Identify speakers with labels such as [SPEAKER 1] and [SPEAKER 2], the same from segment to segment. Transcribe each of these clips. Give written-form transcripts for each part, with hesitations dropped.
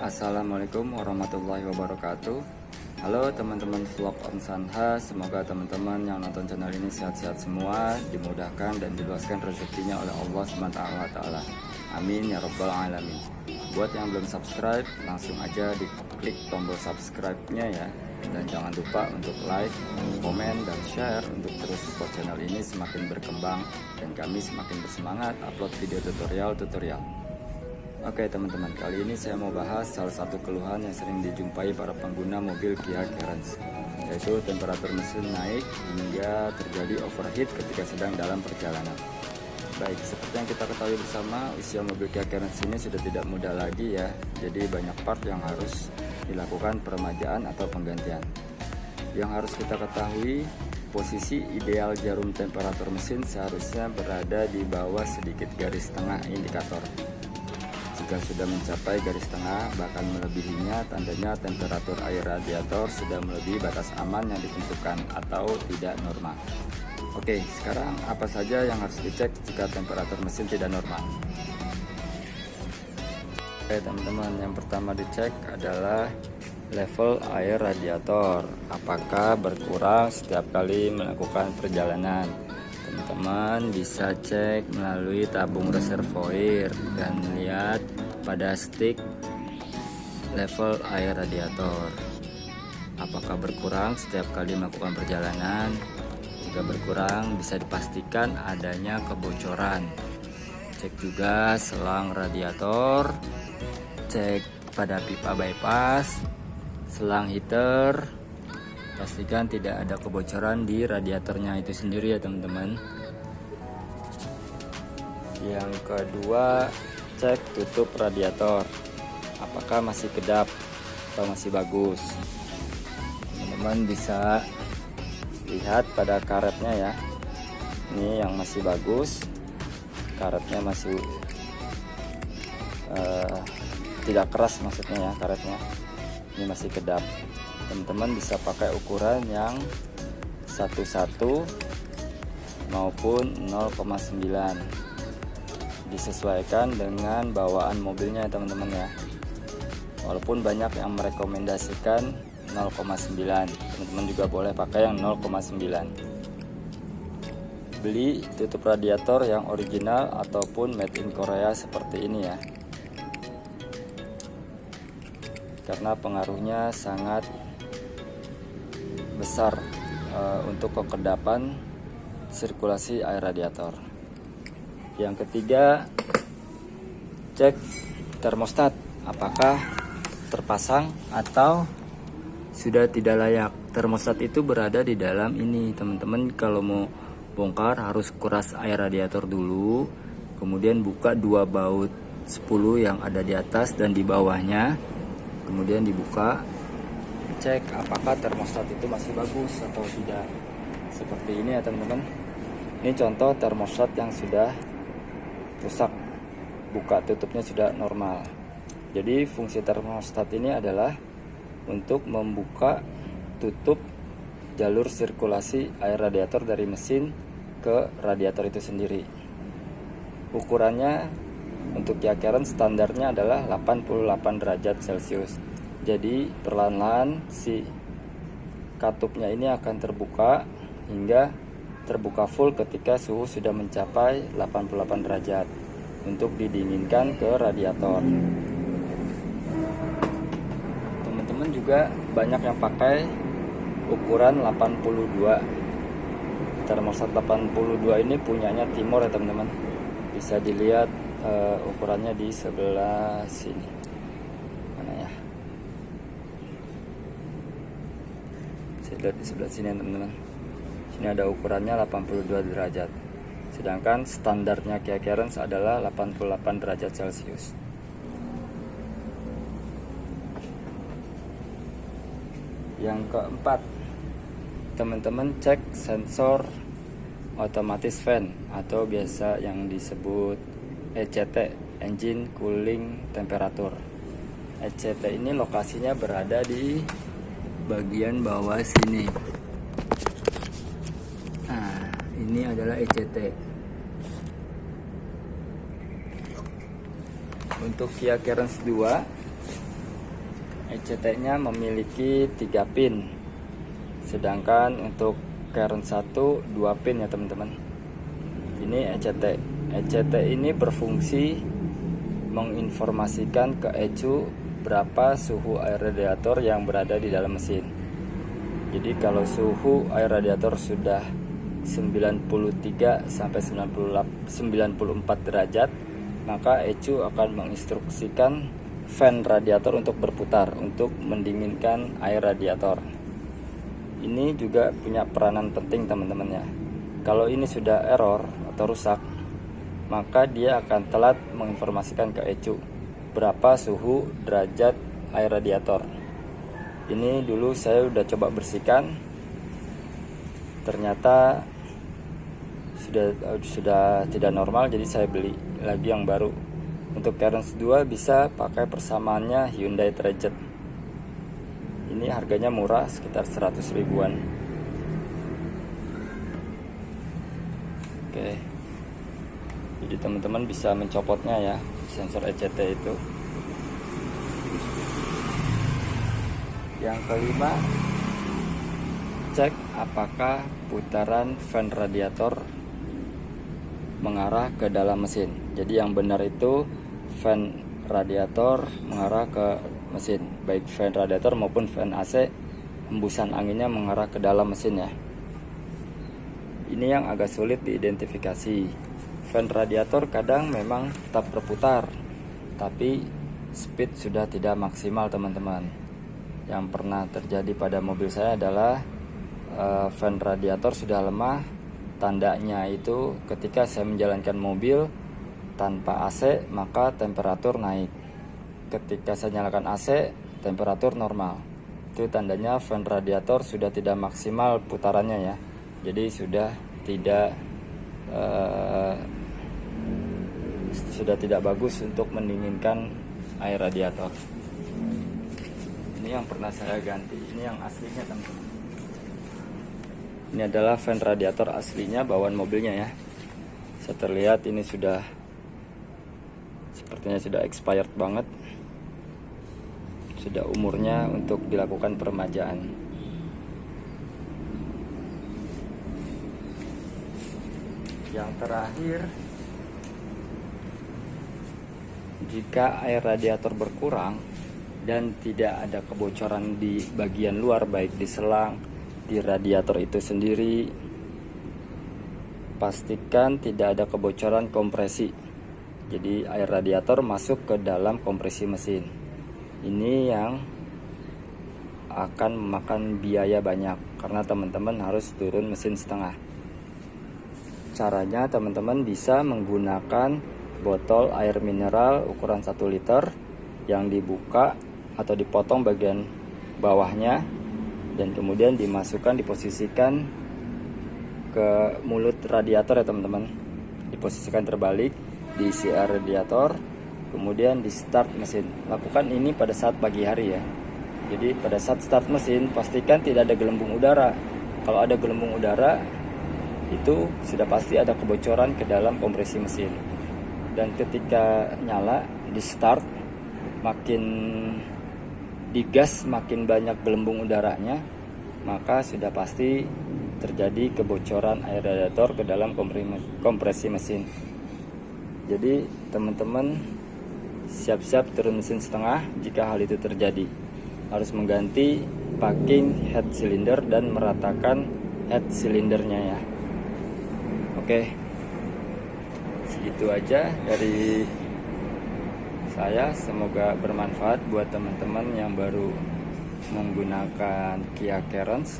[SPEAKER 1] Assalamualaikum warahmatullahi wabarakatuh. Halo teman-teman vlog Om Sanha, semoga teman-teman yang nonton channel ini sehat-sehat semua, dimudahkan dan diluaskan rezekinya oleh Allah SWT. Amin ya rabbal alamin. Buat yang belum subscribe, langsung aja diklik tombol subscribe-nya ya. Dan jangan lupa untuk like, komen, dan share untuk terus support channel ini semakin berkembang dan kami semakin bersemangat upload video tutorial. Oke teman-teman, kali ini saya mau bahas salah satu keluhan yang sering dijumpai para pengguna mobil Kia Carens, yaitu temperatur mesin naik hingga terjadi overheat ketika sedang dalam perjalanan. Baik, seperti yang kita ketahui bersama, usia mobil Kia Carens ini sudah tidak muda lagi ya, jadi banyak part yang harus dilakukan peremajaan atau penggantian. Yang harus kita ketahui, posisi ideal jarum temperatur mesin seharusnya berada di bawah sedikit garis tengah indikator. Jika sudah mencapai garis tengah bahkan melebihinya, tandanya temperatur air radiator sudah melebihi batas aman yang ditentukan atau tidak normal. Oke, sekarang apa saja yang harus dicek jika temperatur mesin tidak normal? Oke teman-teman, yang pertama dicek adalah level air radiator, apakah berkurang setiap kali melakukan perjalanan. Teman-teman bisa cek melalui tabung reservoir dan lihat pada stick level air radiator, apakah berkurang setiap kali melakukan perjalanan. Jika berkurang, bisa dipastikan adanya kebocoran. Cek juga selang radiator, cek pada pipa bypass, selang heater. Pastikan tidak ada kebocoran di radiatornya itu sendiri ya teman-teman. Yang kedua, cek tutup radiator, apakah masih kedap atau masih bagus. Teman-teman bisa lihat pada karetnya ya, ini yang masih bagus, karetnya masih tidak keras maksudnya ya, karetnya ini masih kedap. Teman-teman bisa pakai ukuran yang 11 maupun 0,9, disesuaikan dengan bawaan mobilnya teman-teman ya. Walaupun banyak yang merekomendasikan 0,9, teman-teman juga boleh pakai yang 0,9. Beli tutup radiator yang original ataupun made in Korea seperti ini ya, karena pengaruhnya sangat besar untuk kekedapan sirkulasi air radiator. Yang ketiga, cek termostat, apakah terpasang atau sudah tidak layak. Termostat itu berada di dalam ini teman-teman. Kalau mau bongkar harus kuras air radiator dulu, kemudian buka dua baut 10 yang ada di atas dan di bawahnya, kemudian dibuka, cek apakah termostat itu masih bagus atau tidak. Seperti ini ya teman-teman. Ini contoh termostat yang sudah rusak, buka tutupnya sudah normal. Jadi fungsi termostat ini adalah untuk membuka tutup jalur sirkulasi air radiator dari mesin ke radiator itu sendiri. Ukurannya untuk Kia Carens standarnya adalah 88 derajat Celcius. Jadi perlahan-lahan si katupnya ini akan terbuka hingga terbuka full ketika suhu sudah mencapai 88 derajat untuk didinginkan ke radiator. Teman-teman juga banyak yang pakai ukuran 82. Termostat 82 ini punyanya Timor ya teman-teman. Bisa dilihat ukurannya di sebelah sini. Mana ya? Saya lihat di sebelah sini teman-teman. Sini ada ukurannya 82 derajat. Sedangkan standarnya Kia Carens adalah 88 derajat Celcius. Yang keempat, teman-teman cek sensor otomatis fan atau biasa yang disebut ECT, Engine Cooling Temperature. ECT ini lokasinya berada di bagian bawah sini. Nah, ini adalah ECT. Untuk Kia Carens 2 ECT-nya memiliki 3 pin, sedangkan untuk current 1 2 pin ya teman-teman. Ini ECT. ECT ini berfungsi menginformasikan ke ECU berapa suhu air radiator yang berada di dalam mesin. Jadi kalau suhu air radiator sudah 93 sampai 94 derajat, maka ECU akan menginstruksikan fan radiator untuk berputar untuk mendinginkan air radiator. Ini juga punya peranan penting teman-teman ya. Kalau ini sudah error atau rusak, maka dia akan telat menginformasikan ke ECU berapa suhu derajat air radiator. Ini dulu saya udah coba bersihkan, ternyata sudah tidak normal, jadi saya beli lagi yang baru. Untuk Cairns 2 bisa pakai persamaannya Hyundai Trajet. Ini harganya murah, sekitar 100 ribuan. Oke, jadi teman-teman bisa mencopotnya ya, sensor ECT itu. Yang kelima, cek apakah putaran fan radiator mengarah ke dalam mesin. Jadi yang benar itu fan radiator mengarah ke mesin, baik fan radiator maupun fan AC, hembusan anginnya mengarah ke dalam mesin ya. Ini yang agak sulit diidentifikasi. Fan radiator kadang memang tetap berputar, tapi speed sudah tidak maksimal teman-teman. Yang pernah terjadi pada mobil saya adalah fan radiator sudah lemah. Tandanya itu ketika saya menjalankan mobil tanpa AC, maka temperatur naik. Ketika saya nyalakan AC, temperatur normal. Itu tandanya fan radiator sudah tidak maksimal putarannya ya. Jadi sudah tidak bagus untuk mendinginkan air radiator. Ini yang pernah saya ganti. Ini yang aslinya teman-teman. Ini adalah fan radiator aslinya bawaan mobilnya ya. Saya terlihat ini sepertinya sudah expired banget. Sudah umurnya untuk dilakukan peremajaan. Yang terakhir, jika air radiator berkurang dan tidak ada kebocoran di bagian luar, baik di selang, di radiator itu sendiri, pastikan tidak ada kebocoran kompresi. Jadi air radiator masuk ke dalam kompresi mesin. Ini yang akan memakan biaya banyak karena teman-teman harus turun mesin setengah. Caranya teman-teman bisa menggunakan botol air mineral ukuran 1 liter yang dibuka atau dipotong bagian bawahnya dan kemudian diposisikan ke mulut radiator ya teman-teman. Diposisikan terbalik, diisi air radiator, kemudian di start mesin. Lakukan ini pada saat pagi hari ya. Jadi pada saat start mesin pastikan tidak ada gelembung udara. Kalau ada gelembung udara, itu sudah pasti ada kebocoran ke dalam kompresi mesin. Dan ketika nyala di start, makin digas makin banyak gelembung udaranya, maka sudah pasti terjadi kebocoran air radiator ke dalam kompresi mesin. Jadi teman-teman siap-siap turun mesin setengah jika hal itu terjadi. Harus mengganti packing head cylinder dan meratakan head cylindernya ya. Oke, segitu aja dari saya. Semoga bermanfaat buat teman-teman yang baru menggunakan Kia Carens.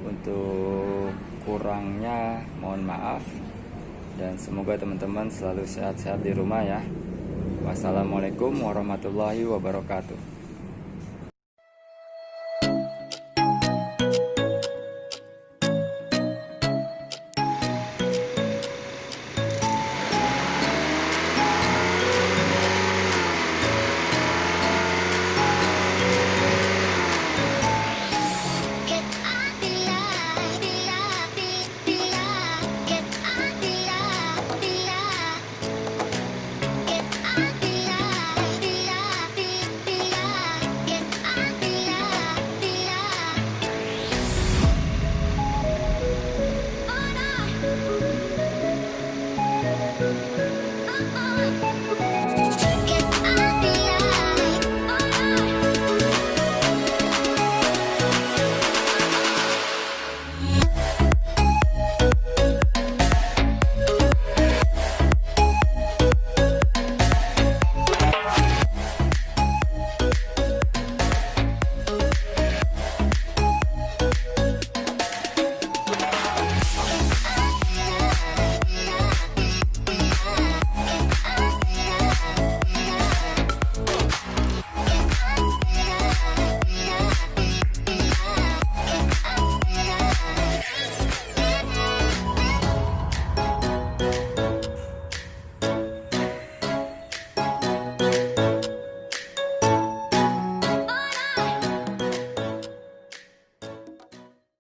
[SPEAKER 1] Untuk kurangnya mohon maaf, dan semoga teman-teman selalu sehat-sehat di rumah ya. Wassalamualaikum warahmatullahi wabarakatuh.